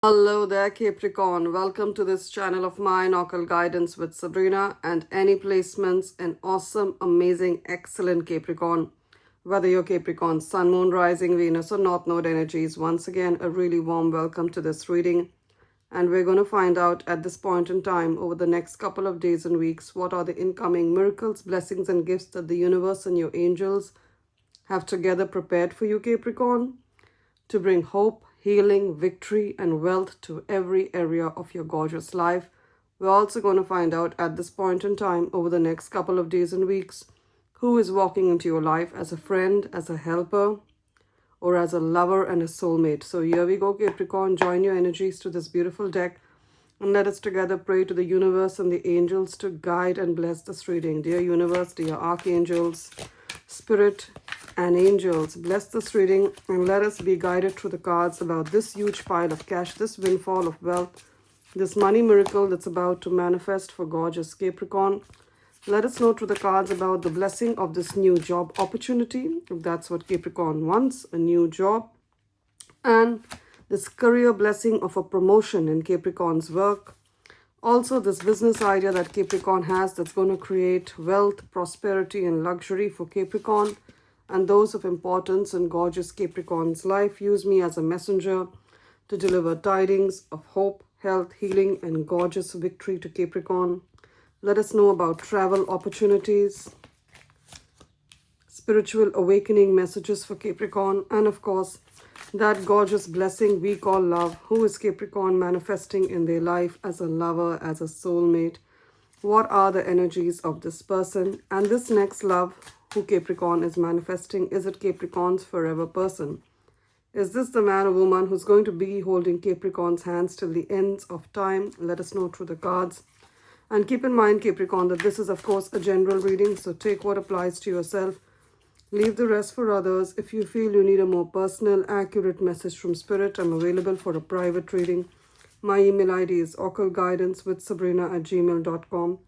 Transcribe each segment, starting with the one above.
Hello there, Capricorn. Welcome to this channel of mine, Occult Guidance with Sabrina, and any placements in awesome, amazing, excellent Capricorn. Whether you're Capricorn, Sun, Moon, Rising, Venus, or North Node energies, once again, a really warm welcome to this reading. And we're going to find out at this point in time, over the next couple of days and weeks, what are the incoming miracles, blessings, and gifts that the universe and your angels have together prepared for you, Capricorn, to bring hope, healing, victory, and wealth to every area of your gorgeous life. We're also going to find out at this point in time, over the next couple of days and weeks, who is walking into your life as a friend, as a helper, or as a lover and a soulmate. So here we go, Capricorn. Join your energies to this beautiful deck, and let us together pray to the universe and the angels to guide and bless this reading. Dear universe, dear archangels, spirit, and angels, bless this reading and let us be guided through the cards about this huge pile of cash, this windfall of wealth, this money miracle that's about to manifest for gorgeous Capricorn. Let us know through the cards about the blessing of this new job opportunity, if that's what Capricorn wants, a new job, and this career blessing of a promotion in Capricorn's work. Also, this business idea that Capricorn has that's going to create wealth, prosperity, and luxury for Capricorn and those of importance in gorgeous Capricorn's life. Use me as a messenger to deliver tidings of hope, health, healing, and gorgeous victory to Capricorn. Let us know about travel opportunities, spiritual awakening messages for Capricorn, and of course, that gorgeous blessing we call love. Who is Capricorn manifesting in their life as a lover, as a soulmate? What are the energies of this person? And this next love, who Capricorn is manifesting, is it Capricorn's forever person? Is this the man or woman who's going to be holding Capricorn's hands till the ends of time? Let us know through the cards. And keep in mind, Capricorn, that this is, of course, a general reading, so take what applies to yourself. Leave the rest for others. If you feel you need a more personal, accurate message from Spirit, I'm available for a private reading. My email ID is occultguidancewithsabrina@gmail.com.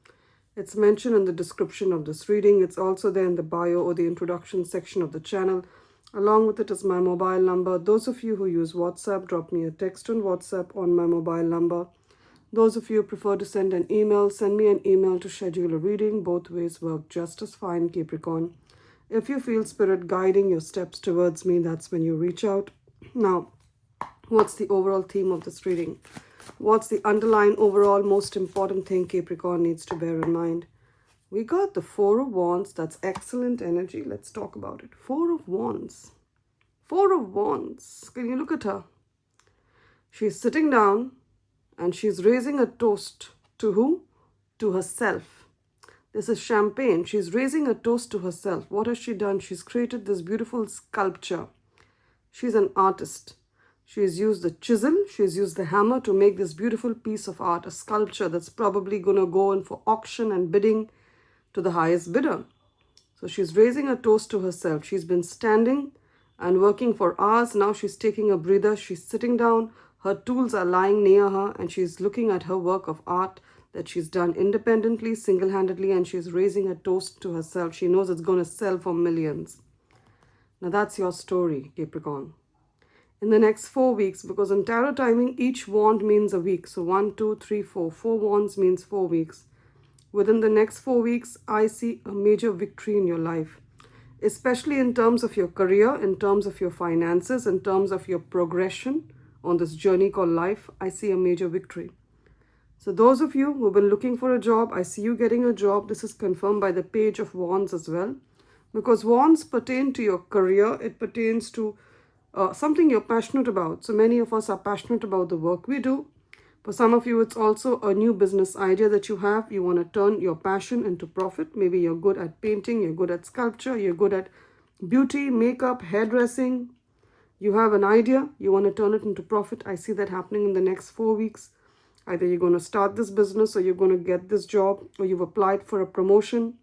It's mentioned in the description of this reading. It's also there in the bio or the introduction section of the channel. Along with it is my mobile number. Those of you who use WhatsApp, drop me a text on WhatsApp on my mobile number. Those of you who prefer to send an email, send me an email to schedule a reading. Both ways work just as fine, Capricorn. If you feel Spirit guiding your steps towards me, that's when you reach out. Now, what's the overall theme of this reading? What's the underlying overall most important thing Capricorn needs to bear in mind? We got the Four of Wands. That's excellent energy. Let's talk about it. Four of Wands. Four of Wands. Can you look at her? She's sitting down and she's raising a toast to who? To herself. This is champagne. She's raising a toast to herself. What has she done? She's created this beautiful sculpture. She's an artist. She's used the chisel. She's used the hammer to make this beautiful piece of art, a sculpture that's probably going to go in for auction and bidding to the highest bidder. So she's raising a toast to herself. She's been standing and working for hours. Now she's taking a breather. She's sitting down. Her tools are lying near her and she's looking at her work of art that she's done independently, single-handedly, and she's raising a toast to herself. She knows it's going to sell for millions. Now that's your story, Capricorn. In the next 4 weeks, because in tarot timing, each wand means a week. So 1, 2, 3, 4. 4 wands means 4 weeks. Within the next 4 weeks, I see a major victory in your life, especially in terms of your career, in terms of your finances, in terms of your progression on this journey called life. I see a major victory. So those of you who have been looking for a job, I see you getting a job. This is confirmed by the Page of Wands as well. Because wands pertain to your career. It pertains to something you're passionate about. So many of us are passionate about the work we do. For some of you, it's also a new business idea that you have. You want to turn your passion into profit. Maybe you're good at painting, you're good at sculpture, you're good at beauty, makeup, hairdressing. You have an idea, you want to turn it into profit. I see that happening in the next 4 weeks. Either you're going to start this business or you're going to get this job or you've applied for a promotion.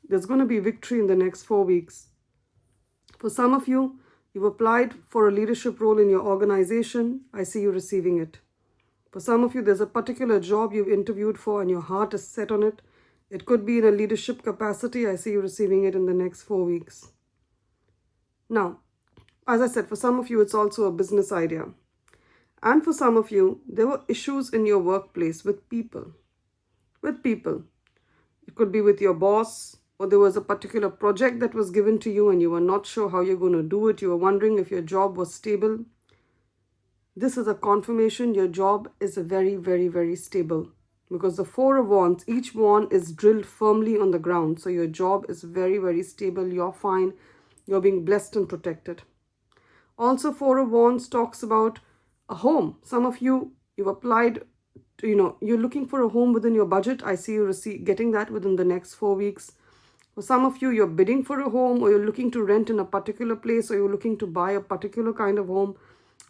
There's going to be victory in the next 4 weeks. For some of you, you've applied for a leadership role in your organization. I see you receiving it. For some of you, there's a particular job you've interviewed for and your heart is set on it. It could be in a leadership capacity. I see you receiving it in the next 4 weeks. Now, as I said, for some of you, it's also a business idea. And for some of you, there were issues in your workplace with people. With people. It could be with your boss, or there was a particular project that was given to you and you were not sure how you're going to do it. You were wondering if your job was stable. This is a confirmation your job is very, very, very stable. Because the Four of Wands, each wand is drilled firmly on the ground. So your job is very, very stable. You're fine. You're being blessed and protected. Also, Four of Wands talks about a home. Some of you, you've applied, you're looking for a home within your budget. I see you getting that within the next 4 weeks. For some of you, you're bidding for a home, or you're looking to rent in a particular place, or you're looking to buy a particular kind of home.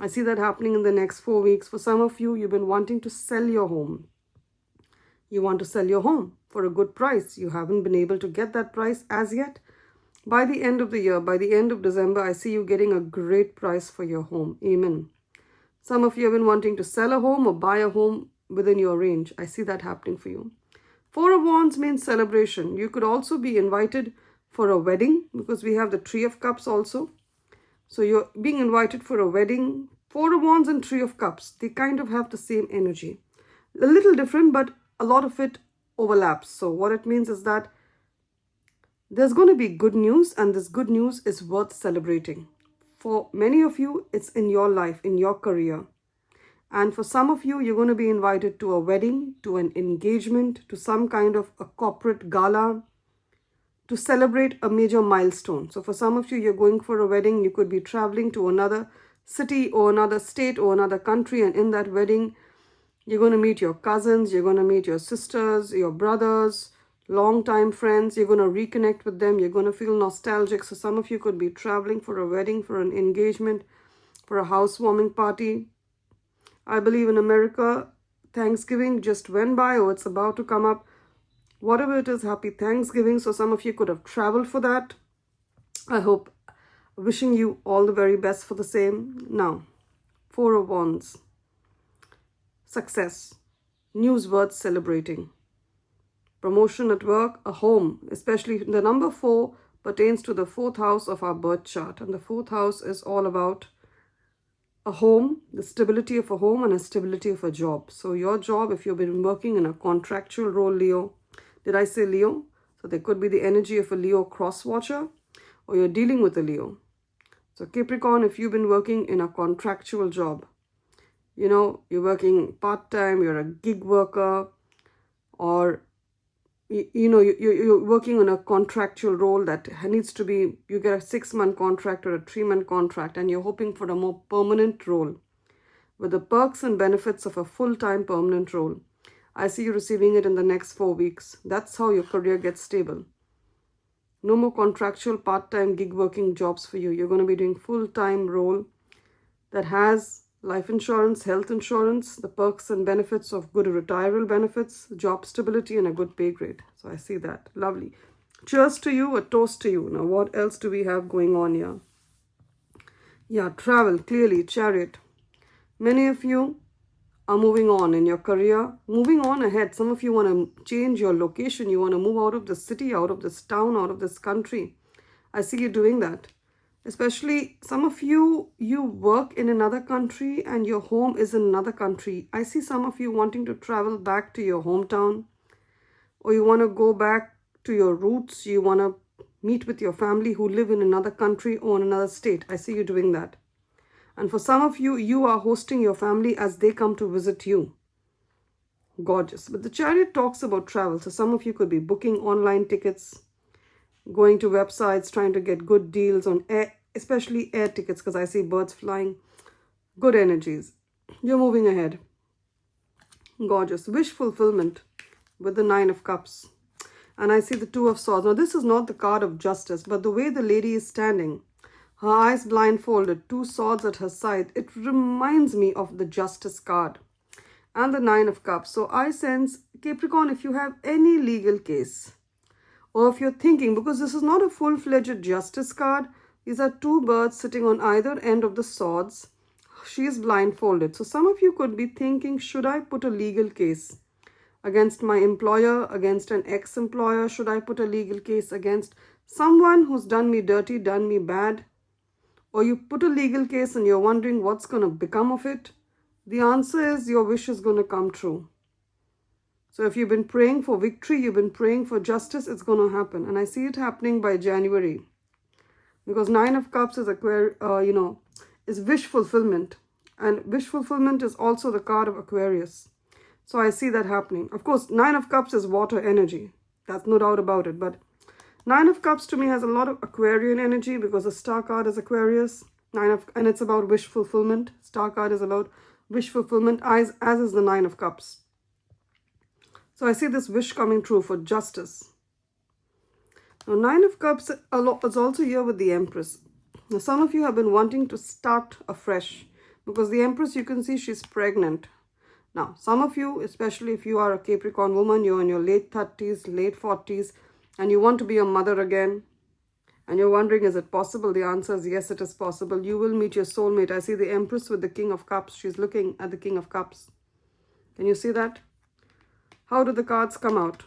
I see that happening in the next 4 weeks. For some of you, you've been wanting to sell your home. You want to sell your home for a good price. You haven't been able to get that price as yet. By the end of the year, by the end of December, I see you getting a great price for your home. Amen. Some of you have been wanting to sell a home or buy a home within your range. I see that happening for you. Four of Wands means celebration. You could also be invited for a wedding, because we have the Three of Cups also. So you're being invited for a wedding. Four of Wands and Three of Cups, they kind of have the same energy. A little different, but a lot of it overlaps. So what it means is that there's going to be good news, and this good news is worth celebrating. For many of you, it's in your life, in your career. And for some of you, you're going to be invited to a wedding, to an engagement, to some kind of a corporate gala, to celebrate a major milestone. So for some of you, you're going for a wedding. You could be traveling to another city or another state or another country. And in that wedding, you're going to meet your cousins, you're going to meet your sisters, your brothers, long-time friends. You're going to reconnect with them. You're going to feel nostalgic. So some of you could be traveling for a wedding, for an engagement, for a housewarming party. I believe in America, Thanksgiving just went by, or it's about to come up. Whatever it is, happy Thanksgiving. So some of you could have traveled for that. I hope, wishing you all the very best for the same. Now, Four of Wands. Success. News worth celebrating. Promotion at work, a home. Especially the number 4 pertains to the 4th house of our birth chart. And the 4th house is all about a home, the stability of a home and a stability of a job. So your job, if you've been working in a contractual role, Leo. Did I say Leo? So there could be the energy of a Leo cross watcher, or you're dealing with a Leo. So Capricorn, if you've been working in a contractual job, you're working part-time, you're a gig worker, or you're working on a contractual role that needs to be, you get a 6-month contract or a 3-month contract, and you're hoping for a more permanent role with the perks and benefits of a full-time permanent role. I see you receiving it in the next 4 weeks. That's how your career gets stable. No more contractual part-time gig working jobs for you. You're going to be doing full-time role that has life insurance, health insurance, the perks and benefits of good retirement benefits, job stability, and a good pay grade. So I see that. Lovely. Cheers to you, a toast to you. Now, what else do we have going on here? Yeah, travel, clearly, Chariot. Many of you are moving on in your career, moving on ahead. Some of you want to change your location. You want to move out of the city, out of this town, out of this country. I see you doing that. Especially some of you, you work in another country and your home is in another country. I see some of you wanting to travel back to your hometown, or you want to go back to your roots. You want to meet with your family who live in another country or in another state. I see you doing that. And for some of you, you are hosting your family as they come to visit you. Gorgeous. But the Chariot talks about travel. So some of you could be booking online tickets, going to websites, trying to get good deals on air, especially air tickets, because I see birds flying. Good energies. You're moving ahead. Gorgeous. Wish fulfillment with the 9 of Cups. And I see the 2 of Swords. Now, this is not the card of justice, but the way the lady is standing, her eyes blindfolded, 2 swords at her side, it reminds me of the Justice card and the 9 of Cups. So I sense, Capricorn, if you have any legal case, or if you're thinking, because this is not a full-fledged Justice card, these are 2 birds sitting on either end of the swords. She is blindfolded. So some of you could be thinking, should I put a legal case against my employer, against an ex-employer? Should I put a legal case against someone who's done me dirty, done me bad? Or you put a legal case and you're wondering what's going to become of it. The answer is your wish is going to come true. So if you've been praying for victory, you've been praying for justice, it's going to happen. And I see it happening by January. Because Nine of Cups is, is wish fulfillment. And wish fulfillment is also the card of Aquarius. So I see that happening. Of course, Nine of Cups is water energy. That's no doubt about it. But Nine of Cups to me has a lot of Aquarian energy because the star card is Aquarius. And it's about wish fulfillment. Star card is about wish fulfillment, as is the Nine of Cups. So I see this wish coming true for justice. Now, Nine of Cups is also here with the Empress. Now, some of you have been wanting to start afresh because the Empress, you can see she's pregnant. Now, some of you, especially if you are a Capricorn woman, you're in your late 30s, late 40s, and you want to be a mother again, and you're wondering, is it possible? The answer is yes, it is possible. You will meet your soulmate. I see the Empress with the King of Cups. She's looking at the King of Cups. Can you see that? How do the cards come out?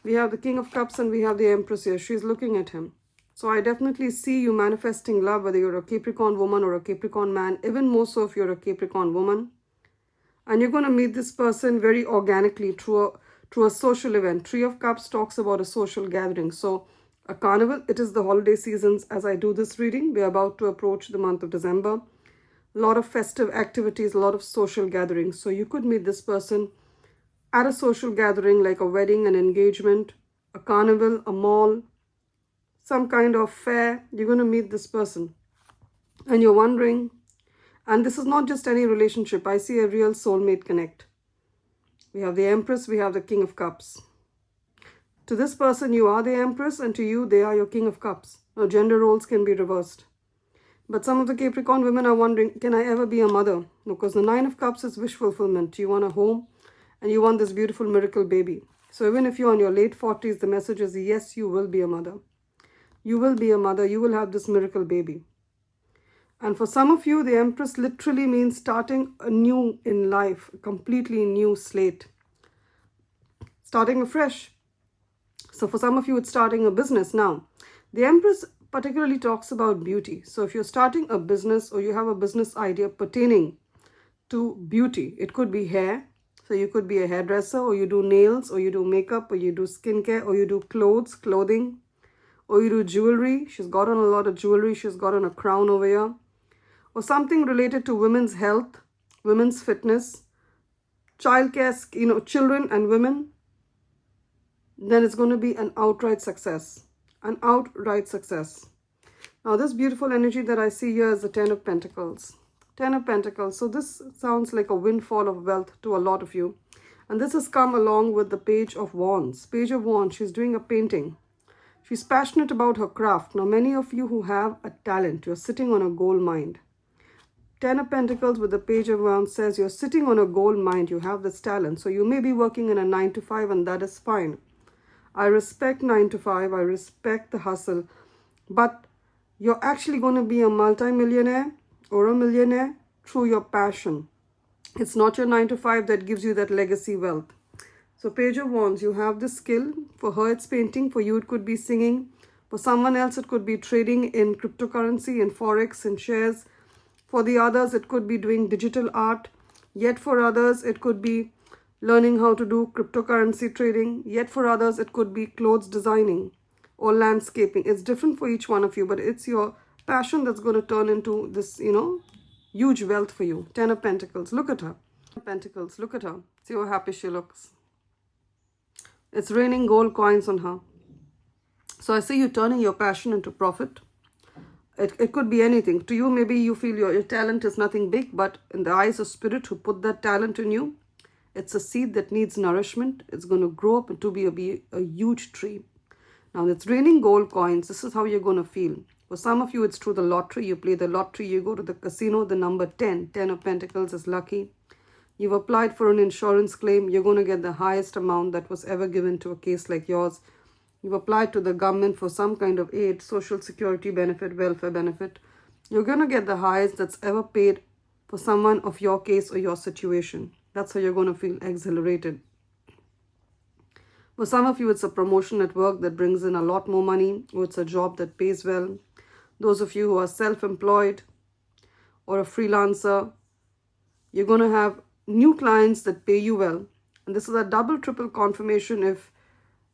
We have the King of Cups and we have the Empress here. She's looking at him. So I definitely see you manifesting love, whether you're a Capricorn woman or a Capricorn man, even more so if you're a Capricorn woman. And you're going to meet this person very organically through a social event. Three of Cups talks about a social gathering. So a carnival, it is the holiday seasons as I do this reading. We're about to approach the month of December. A lot of festive activities, a lot of social gatherings. So you could meet this person at a social gathering like a wedding, an engagement, a carnival, a mall, some kind of fair. You're going to meet this person. And you're wondering, and this is not just any relationship. I see a real soulmate connect. We have the Empress, we have the King of Cups. To this person, you are the Empress, and to you, they are your King of Cups. Now, gender roles can be reversed. But some of the Capricorn women are wondering, can I ever be a mother? Because the Nine of Cups is wish fulfillment. You want a home, and you want this beautiful miracle baby. So even if you're in your late 40s, the message is, yes, you will be a mother. You will be a mother. You will have this miracle baby. And for some of you, the Empress literally means starting anew in life, a completely new slate. Starting afresh. So for some of you, it's starting a business. Now, the Empress particularly talks about beauty. So if you're starting a business or you have a business idea pertaining to beauty, it could be hair. So you could be a hairdresser, or you do nails, or you do makeup, or you do skincare, or you do clothing, or you do jewelry. She's got on a lot of jewelry. She's got on a crown over here. Or something related to women's health, women's fitness, childcare, children and women. Then it's going to be an outright success. An outright success. Now this beautiful energy that I see here is the Ten of Pentacles. Ten of Pentacles. So this sounds like a windfall of wealth to a lot of you. And this has come along with the Page of Wands. Page of Wands, she's doing a painting. She's passionate about her craft. Now many of you who have a talent, you're sitting on a gold mine. Ten of Pentacles with the Page of Wands says you're sitting on a gold mine. You have this talent. So you may be working in a 9 to 5 and that is fine. I respect 9 to 5. I respect the hustle. But you're actually going to be a multi-millionaire or a millionaire through your passion. It's not your 9 to 5 that gives you that legacy wealth. So Page of Wands, you have this skill. For her, it's painting. For you, it could be singing. For someone else, it could be trading in cryptocurrency, in forex, in shares. For the others, it could be doing digital art. Yet for others, it could be learning how to do cryptocurrency trading. Yet for others, it could be clothes designing or landscaping. It's different for each one of you, but it's your passion that's going to turn into this, huge wealth for you. Ten of Pentacles. Look at her. Pentacles. Look at her. See how happy she looks. It's raining gold coins on her. So I see you turning your passion into profit. It could be anything. To you, maybe you feel your talent is nothing big, but in the eyes of Spirit who put that talent in you, it's a seed that needs nourishment. It's going to grow up to be a huge tree. Now, it's raining gold coins. This is how you're going to feel. For some of you, it's through the lottery. You play the lottery, you go to the casino, the number 10. 10 of Pentacles is lucky. You've applied for an insurance claim. You're going to get the highest amount that was ever given to a case like yours. You've applied to the government for some kind of aid, social security benefit, welfare benefit. You're going to get the highest that's ever paid for someone of your case or your situation. That's how you're going to feel exhilarated. For some of you, it's a promotion at work that brings in a lot more money, or it's a job that pays well. Those of you who are self-employed or a freelancer, You're going to have new clients that pay you well. And this is a double, triple confirmation if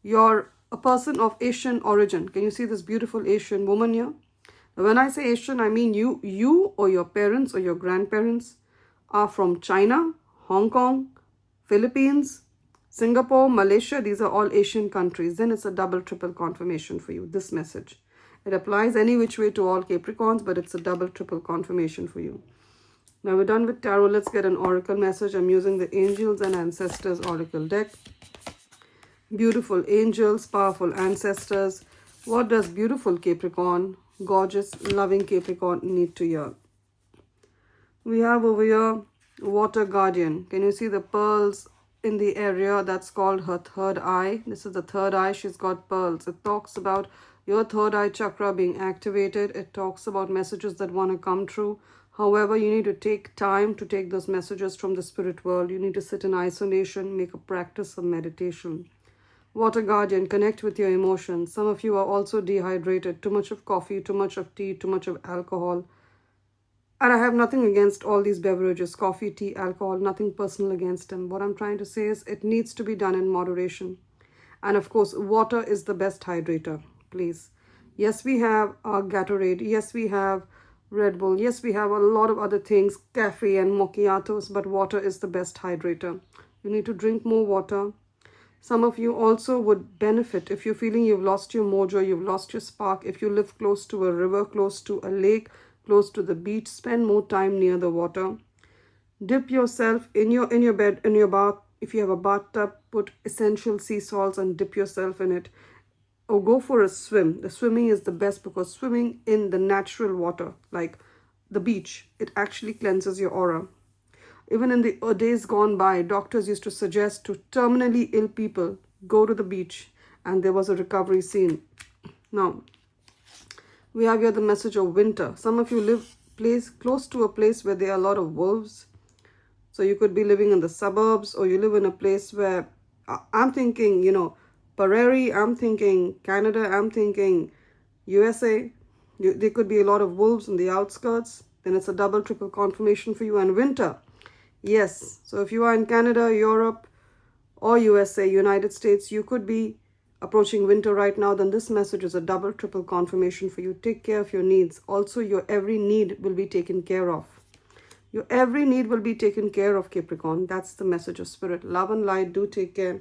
you're a person of Asian origin. Can you see this beautiful Asian woman here? Now, when I say Asian, I mean you or your parents or your grandparents are from China, Hong Kong, Philippines, Singapore, Malaysia. These are all Asian countries. Then it's a double, triple confirmation for you, this message. It applies any which way to all Capricorns, but it's a double, triple confirmation for you. Now we're done with tarot. Let's get an oracle message. I'm using the Angels and Ancestors Oracle deck. Beautiful angels, powerful ancestors. What does beautiful Capricorn, gorgeous, loving Capricorn need to hear? We have over here Water Guardian. Can you see the pearls in the area? That's called her third eye. This is the third eye. She's got pearls. It talks about your third eye chakra being activated. It talks about messages that want to come true. However, you need to take time to take those messages from the spirit world. You need to sit in isolation, make a practice of meditation. Water Guardian, connect with your emotions. Some of you are also dehydrated. Too much of coffee, too much of tea, too much of alcohol. And I have nothing against all these beverages, coffee, tea, alcohol, nothing personal against them. What I'm trying to say is it needs to be done in moderation. And of course, water is the best hydrator, please. Yes, we have Gatorade. Yes, we have Red Bull. Yes, we have a lot of other things, cafe and macchiatos, but water is the best hydrator. You need to drink more water. Some of you also would benefit if you're feeling you've lost your mojo, you've lost your spark. If you live close to a river, close to a lake, close to the beach, spend more time near the water. Dip yourself in your bed, in your bath. If you have a bathtub, put essential sea salts and dip yourself in it. Or go for a swim. The swimming is the best because swimming in the natural water, like the beach, it actually cleanses your aura. Even in the days gone by, doctors used to suggest to terminally ill people, go to the beach, and there was a recovery scene. Now, we have here the message of winter. Some of you live close to a place where there are a lot of wolves. So you could be living in the suburbs, or you live in a place where, I'm thinking, Prairie, I'm thinking Canada, I'm thinking USA. There could be a lot of wolves in the outskirts. Then it's a double, triple confirmation for you. And winter. Yes, so if you are in Canada, Europe, or USA, United States, you could be approaching winter right now. Then this message is a double, triple confirmation for you. Take care of your needs. Also, your every need will be taken care of. Your every need will be taken care of, Capricorn. That's the message of spirit. Love and light. Do take care.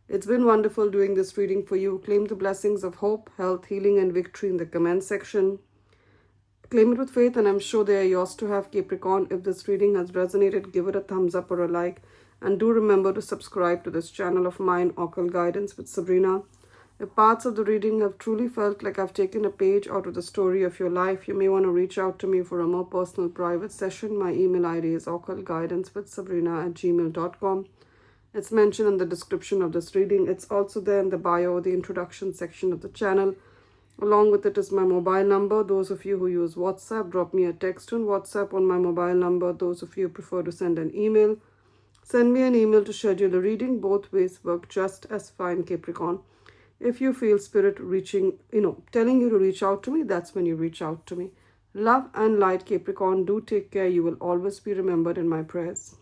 It's been wonderful doing this reading for you. Claim the blessings of hope, health, healing, and victory in the comment section. Claim it with faith, and I'm sure they are yours to have, Capricorn. If this reading has resonated, give it a thumbs up or a like. And do remember to subscribe to this channel of mine, Occult Guidance with Sabrina. If parts of the reading have truly felt like I've taken a page out of the story of your life, you may want to reach out to me for a more personal private session. My email ID is occultguidancewithsabrina@gmail.com. It's mentioned in the description of this reading. It's also there in the bio, the introduction section of the channel. Along with it is my mobile number. Those of you who use WhatsApp, drop me a text on WhatsApp on my mobile number. Those of you who prefer to send an email, send me an email to schedule a reading. Both ways work just as fine, Capricorn. If you feel spirit reaching, telling you to reach out to me, that's when you reach out to me. Love and light, Capricorn. Do take care. You will always be remembered in my prayers.